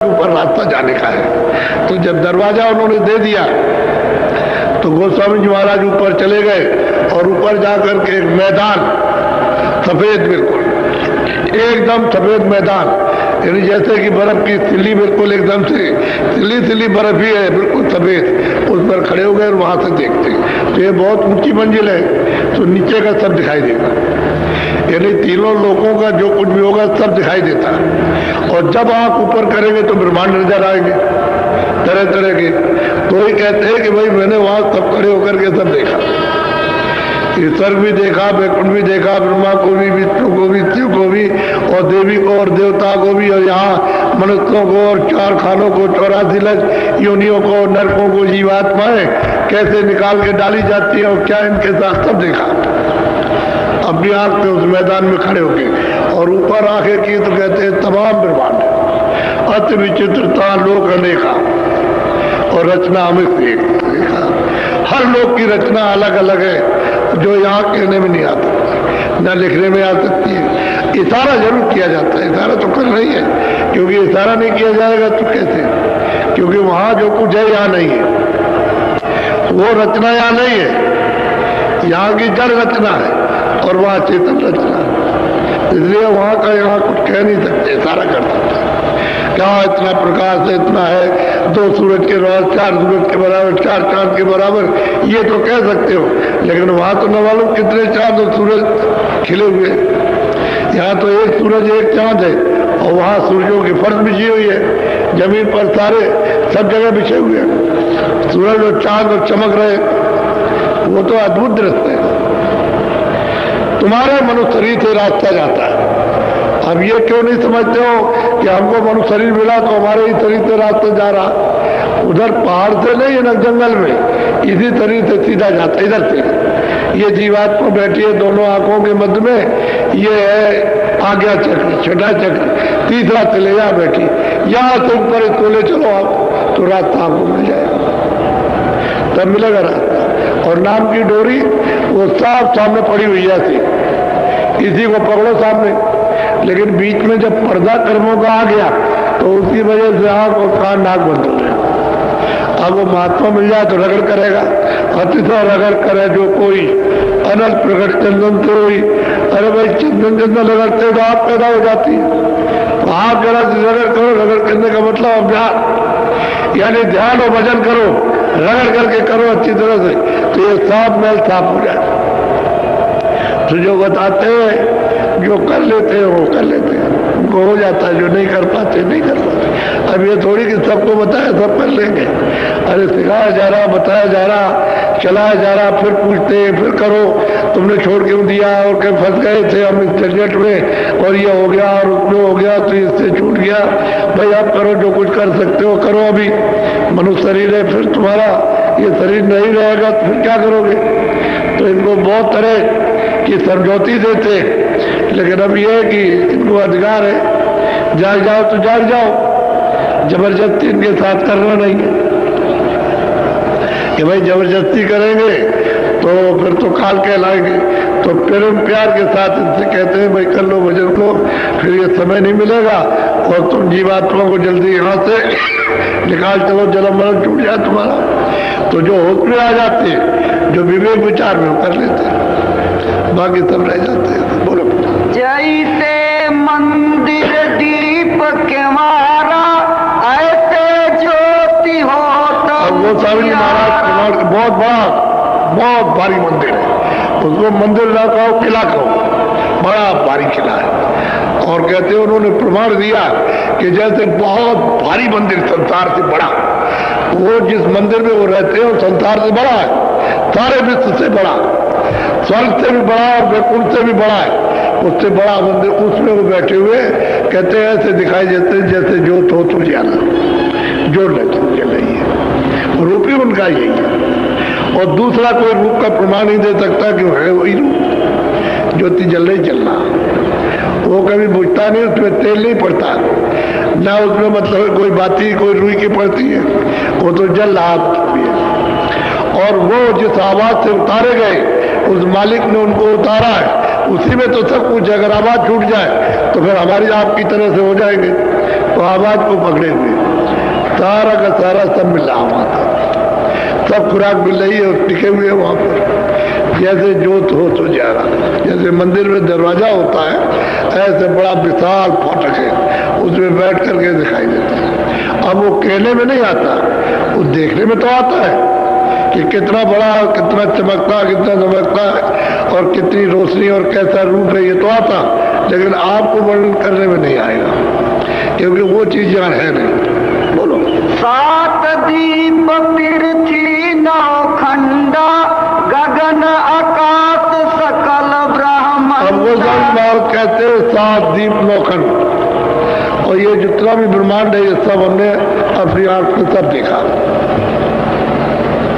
ऊपर रास्ता जाने का है। तो जब दरवाजा उन्होंने दे दिया तो गोस्वामी जी महाराज ऊपर चले गए और ऊपर जाकर के एक मैदान, सफेद, बिल्कुल एकदम सफेद मैदान, यानी जैसे कि बर्फ की सिल्ली, बिल्कुल एकदम से सिल्ली सिल्ली बर्फ ही है, बिल्कुल सफेद। उस पर खड़े हो गए और वहां से देखते, तो ये बहुत ऊंची मंजिल है, तो नीचे का सब दिखाई देगा, यानी तीनों लोगों का जो कुछ भी होगा सब दिखाई देता है। और जब आप ऊपर करेंगे तो ब्रह्मांड नजर आएंगे तरह तरह के। तो ही कहते हैं कि भाई मैंने वहां सब खड़े होकर के सब देखा, स्वर्ग भी देखा, वैकुंठ भी देखा, ब्रह्मा को भी, विष्णु को भी, शिव को भी, और देवी को और देवता को भी, और यहाँ मनुष्यों को और 4 खानों को, 84 लाख योनियों को, नरकों को, जीवात्माएं कैसे निकाल के डाली जाती है और क्या इनके साथ सब देखा अपनी आंख पे उस मैदान में खड़े होके। और ऊपर आंखें की तो कहते हैं तमाम ब्रह्मांड, अति विचित्रता, लोक अनेका और रचना अमित देखा। हर लोक की रचना अलग अलग है, जो यहाँ कहने में नहीं आता, न लिखने में आ सकती है। इशारा जरूर किया जाता है, इशारा तो कर रही है, क्योंकि इशारा नहीं किया जाएगा तो कैसे, क्योंकि वहां जो कुछ है यहाँ नहीं है, वो रचना यहाँ नहीं है, यहाँ की जड़ रचना है और वहां चेतन रचना है। इसलिए वहां का यहाँ कुछ कह नहीं सकते, इशारा कर सकते क्या इतना प्रकाश है, इतना है, 2 सूरज के बराबर, 4 सूरज के बराबर, 4 चांद के बराबर, ये तो कह सकते हो। लेकिन वहां तो न मालूम कितने चांद और सूरज खिले हुए। यहाँ तो एक सूरज एक चांद है और वहां सूरजों की फर्श बिछी हुई है, जमीन पर सारे सब जगह बिछे हुए हैं, सूरज और चांद और चमक रहे, वो तो अद्भुत दृश्य है। तुम्हारे मनुष्य शरीर से रास्ता जाता है। अब ये क्यों नहीं समझते हो कि हमको मनुष्य शरीर मिला तो हमारे ही शरीर से रास्ता जा रहा, उधर पहाड़ से नहीं है ना, जंगल में, इसी शरीर से सीधा जाता है, इधर से। ये जीवात्मा बैठी है दोनों आंखों के मध्य में, ये है आज्ञा चक्र, छठा चक्र, तीसरा चले यहाँ बैठी, यहाँ से ऊपर इसको ले चलो आप तो रास्ता आपको मिल जाएगा, तब मिलेगा रास्ता। और नाम की डोरी वो साफ सामने पड़ी हुई है, इसी को पकड़ो सामने। लेकिन बीच में जब पर्दा कर्मों का आ गया तो उसी वजह से आंख और कान नाक बंद हो गए। अब वो महात्मा मिल जाए तो रगड़ करेगा, अतिशय रगड़ करे जो कोई, अनल प्रकट चंदन से हुई। अरे भाई चंदन चंदन रगड़ते तो आप पैदा हो जाती है, तो आप जरा रगड़ करो। रगड़ करने का मतलब अभ्यास, यानी ध्यान और भजन करो, रगड़ करके करो अच्छी तरह से, तो ये साफ मैल साफ हो जाए। तो जो बताते हैं, जो कर लेते हैं वो कर लेते हैं, उनको हो जाता है, जो नहीं कर पाते नहीं कर पाते। अब ये थोड़ी कि सबको बताया सब कर लेंगे। अरे सिखाया जा रहा, बताया जा रहा, चलाया जा रहा, फिर पूछते हैं, फिर करो, तुमने छोड़ क्यों दिया, और कहीं फंस गए थे हम इस झंझट में, और ये हो गया और उसमें हो गया तो इससे छूट गया। भाई आप करो, जो कुछ कर सकते हो करो। अभी मनुष्य शरीर है, फिर तुम्हारा ये शरीर नहीं रहेगा तो फिर क्या करोगे। तो इनको बहुत तरह की समझौती देते, लेकिन अब यह है कि इनको अधिकार है, जाग जाओ तो जाग जाओ, जबरदस्ती इनके साथ करना नहीं है कि भाई जबरदस्ती करेंगे तो फिर तो काल कहलाएंगे। तो प्रेम प्यार के साथ इनसे कहते हैं भाई कर लो भजन को, फिर ये समय नहीं मिलेगा और तुम जीवात्मा को जल्दी यहाँ से निकाल चलो, जन्म मरण टूट जाए तुम्हारा। तो जो होश में आ जाते हैं, जो विवेक विचार में कर लेते हैं, बाकी सब रह जाते हैं। बोलो। जैसे मंदिर दीप के मारा ऐसे ज्योति हो तो। गोस्वामी महाराज बहुत भारी मंदिर है, उसको मंदिर ना कहो किला कहो, बड़ा भारी किला है। और कहते हैं उन्होंने प्रमाण दिया कि जैसे बहुत भारी मंदिर संसार से बड़ा, वो जिस मंदिर में वो रहते हैं वो संसार से बड़ा है, सारे विश्व से बड़ा, स्वर्ग से भी बड़ा और वैकुंठ से भी बड़ा है, उससे बड़ा मंदिर, उसमें वो बैठे हुए कहते हैं ऐसे दिखाई देते हैं जैसे ज्योत हो तो जाना, जो जल रही है, रूप ही उनका यही है। और दूसरा कोई रूप का प्रमाण नहीं दे सकता कि है वही रूप, ज्योति जल रही जलना, वो कभी बुझता नहीं, उसमें तेल नहीं पड़ता ना, उसमें मतलब कोई बाती कोई रुई की पड़ती है, वो तो जल रहा है। और वो जिस आवाज से उतारे गए, उस मालिक ने उनको उतारा है, उसी में तो सब कुछ। अगर आवाज छूट जाए तो फिर हमारी आपकी तरह से हो जाएंगे, वो आवाज को पकड़े हुए, सारा का सारा सब मिल रहा वहां था, सब खुराक मिल रही है और टिके हुए वहां पर, जैसे जोत हो तो जा रहा। जैसे मंदिर में दरवाजा होता है ऐसे बड़ा विशाल फाटक है, उसमें बैठ करके दिखाई देता है। अब वो कहने में नहीं आता, वो देखने में तो आता है कि कितना बड़ा, कितना चमकता, कितना चमकता है और कितनी रोशनी और कैसा रूप है, ये तो आता, लेकिन आपको वर्णन करने में नहीं आएगा क्योंकि वो चीज यहाँ है नहीं। बोलो। 7 दीप पृथ्वी नौखंडा गगन आकाश सकल ब्रह्मांड। अब वो कहते हैं 7 दीप नौखंड, और ये जितना भी ब्रह्मांड है ये सब हमने अपनी आंख से सब देखा।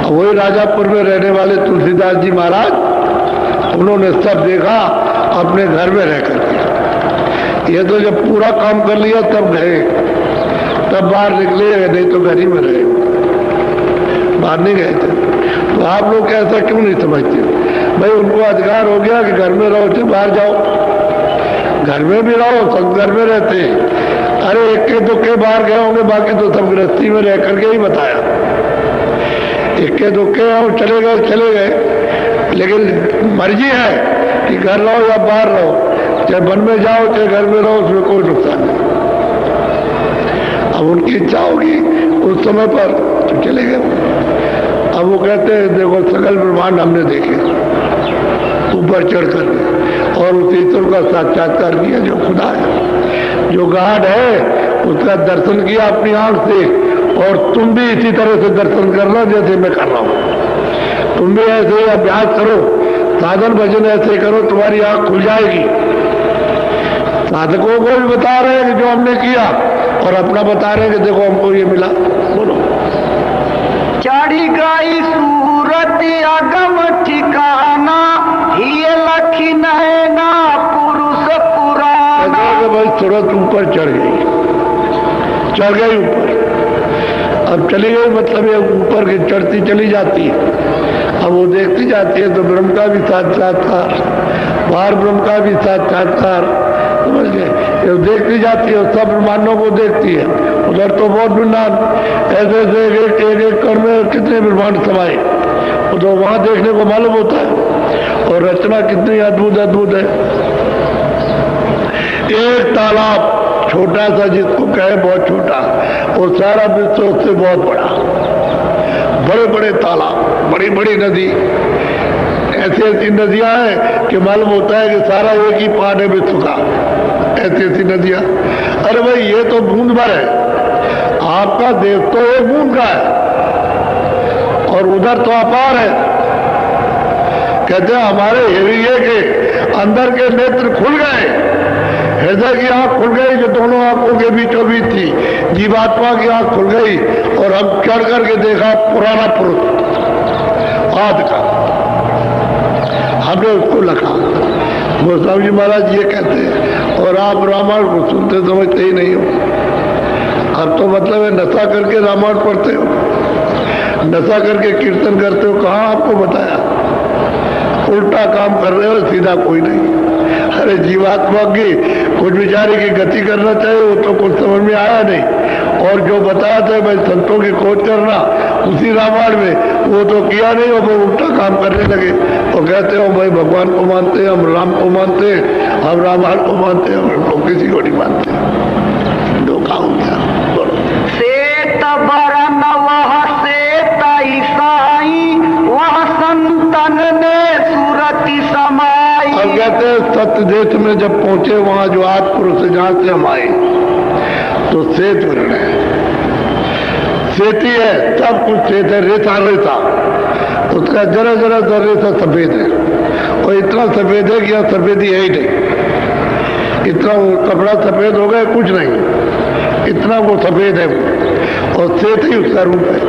वही राजापुर में रहने वाले तुलसीदास जी महाराज, उन्होंने सब देखा अपने घर में रह करके। ये तो जब पूरा काम कर लिया तब गए, तब बाहर निकले, नहीं तो घर ही में रहे, बाहर नहीं गए थे। तो आप लोग ऐसा क्यों नहीं समझते? भाई उनको अधिकार हो गया कि घर में रहो, चाहे बाहर जाओ, घर में भी रहो, सब घर में रहते हैं। अरे इक्के दुक्के बाहर गए होंगे, बाकी तो सब गृहस्थी में रह करके ही बताया। इक्के दुक्के और चले गए, लेकिन मर्जी है कि घर रहो या बाहर रहो, चाहे वन में जाओ चाहे घर में रहो, उसमें कोई नुकसान नहीं। अब उनकी इच्छा होगी उस समय पर तो चले गए। अब वो कहते हैं देखो सकल ब्रह्मांड हमने देखे ऊपर चढ़कर, और उस ईश्वर का साक्षात्कार किया जो खुदा है, जो गॉड है, उसका दर्शन किया अपनी आंख से। और तुम भी इसी तरह से दर्शन करना जैसे मैं कर रहा हूं। तुम भी ऐसे अभ्यास करो, साधन भजन ऐसे करो, तुम्हारी आंख खुल जाएगी। साधकों को भी बता रहे हैं कि जो हमने किया, और अपना बता रहे हैं कि देखो हमको ये मिला। बोलो। चढ़ी गई सूरत अगम ठिकाना, ये लखी नैना पुरुष पुराना। भाई सूरत ऊपर चढ़ गई ऊपर। अब चली गई मतलब ये ऊपर की चढ़ती चली जाती है। अब वो देखती जाती है तो ब्रह्म का भी साक्षात्कार, बाहर ब्रह्म का भी साक्षात्कार, समझ गए? ये देखती जाती है, सब ब्रह्मांडों को देखती है। उधर तो बहुत ब्रह्मांड ऐसे ऐसे एक कण में कितने ब्रह्मांड समाये, वो तो वहां देखने को मालूम होता है। और रचना कितनी अद्भुत अद्भुत है। एक तालाब छोटा सा जिसको कहे बहुत छोटा, और सारा विश्व उससे बहुत बड़ा। बड़े बड़े तालाब, बड़ी बड़ी नदी, ऐसी ऐसी नदियां हैं कि मालूम होता है कि सारा एक ही पार्ट है विश्व का। ऐसी ऐसी नदियां, अरे भाई ये तो बूंद भर है, आपका देश तो एक बूंद का है और उधर तो अपार है। कहते हैं हमारे हृदय के अंदर के नेत्र खुल गए, हृदय की आंख खुल गई जो दोनों आंखों के बीचों बीच थी, जीवात्मा की आंख खुल गई और हम चढ़ करके देखा पुराना पुरुष आदि का, हमने उसको लिखा। गोस्वामी जी महाराज ये कहते हैं, और आप रामायण को सुनते समझते ही नहीं हो। अब तो मतलब है नशा करके रामायण पढ़ते हो, नशा करके कीर्तन करते हो। कहाँ आपको बताया? उल्टा काम कर रहे हो, सीधा कोई नहीं। अरे जीवात्मा की कुछ विचारी की गति करना चाहिए, वो तो कुछ समझ में आया नहीं। और जो बताया था भाई संतों की खोज करना उसी रामायण में, वो तो किया नहीं, और वो उल्टा काम करने लगे। और कहते हो भाई भगवान को मानते हैं, हम राम को मानते हैं, हम रामायण को मानते हैं, हम लोग किसी को नहीं मानते। धोखा हो गया। श्वेत बरन वह श्वेत ईसाई, वह संतन ने सूरति समाई। अब कहते हैं सत्य देश में जब पहुंचे, वहां जो आद पुरुष जहां से हम आए, तो श्वेत वर्ण है, श्वेती है, सब कुछ श्वेत है, रेता रेता, उसका जरा जरा सा रेता सफेद है, और इतना सफेद है कि यह सफेदी है ही नहीं। इतना वो कपड़ा सफेद हो गया कुछ नहीं, इतना वो सफेद है वो, और श्वेत ही उसका रूप है।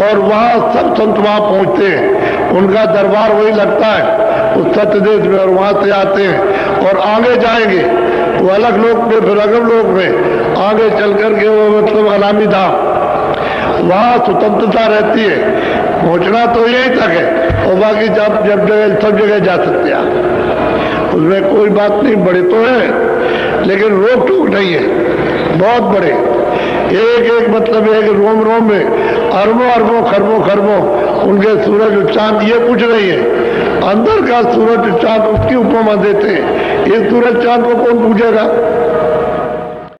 और वहां सब संत वहां पहुंचते हैं, उनका दरबार वही लगता है उस सत्य देश में, और वहां से आते हैं और आगे जाएंगे वो अलग लोक में, फिर अगम लोक में आगे चल करके वो मतलब अनामी धाम, वहां स्वतंत्रता रहती है। पहुंचना तो यहीं तक है, और बाकी जब जगह सब जगह जा सकते हैं, उसमें कोई बात नहीं। बड़े तो है लेकिन रोक टोक नहीं है। बहुत बड़े, एक एक मतलब है कि रोम रोम में अरबों अरबों खरबों खरबों उनके सूरज और चांद। ये पूछ रही है अंदर का सूरज चांद, उसकी उपमा देते हैं। ये सूरज चांद को कौन पूछेगा?